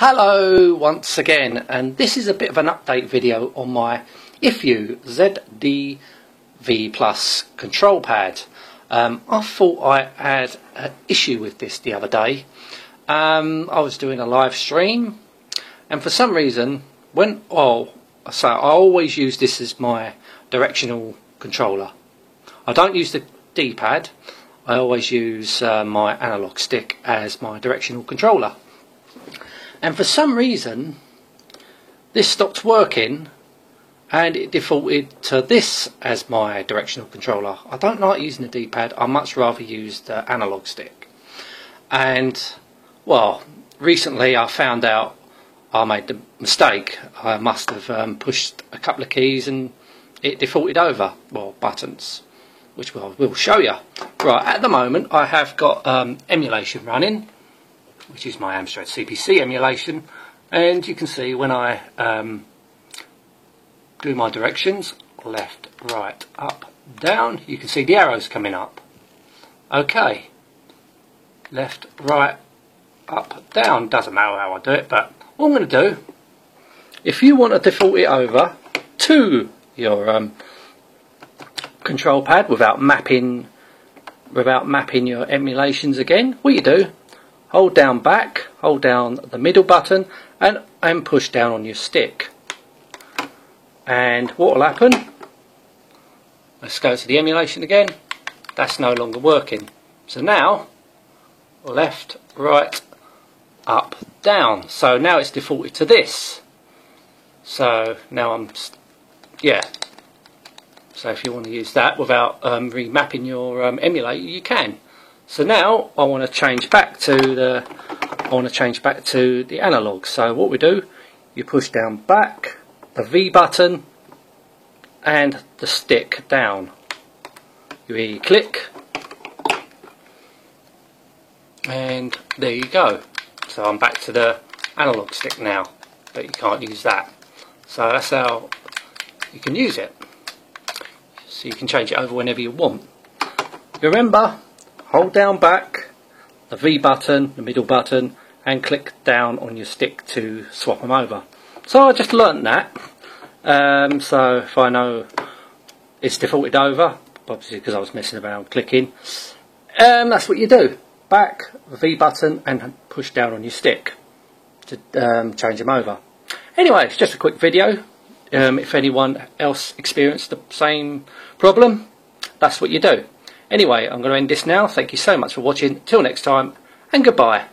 Hello once again, and this is a bit of an update video on my IFU ZD-V Plus control pad. I thought I had an issue with this the other day. I was doing a live stream, and for some reason, I always use this as my directional controller. I don't use the D-pad. I always use my analog stick as my directional controller. And for some reason this stopped working and it defaulted to this as my directional controller. I don't like using the D-pad. I much rather use the analog stick. And well, recently I found out I made the mistake. I must have pushed a couple of keys and it defaulted over, well, buttons, which I will show you. Right, at the moment I have got emulation running, which is my Amstrad CPC emulation, and you can see when I do my directions, left, right, up, down, you can see the arrows coming up. Okay, left, right, up, down, doesn't matter how I do it, but what I'm going to do, if you want to default it over to your control pad without mapping your emulations again, what you do, hold down back, hold down the middle button and push down on your stick. And what will happen, let's go to the emulation again, that's no longer working. So now, left, right, up, down. So now it's defaulted to this. So now so if you want to use that without remapping your emulator, you can. So now I want to change back to the analog. So what we do, you push down back, the V button and the stick down. You hear click, and there you go. So I'm back to the analog stick now, but you can't use that. So that's how you can use it. So you can change it over whenever you want. Remember, hold down back, the V button, the middle button, and click down on your stick to swap them over. So I just learnt that. So if I know it's defaulted over, obviously because I was messing around clicking, that's what you do. Back, the V button, and push down on your stick to change them over. Anyway, it's just a quick video. If anyone else experienced the same problem, that's what you do. Anyway, I'm going to end this now. Thank you so much for watching. Till next time, and goodbye.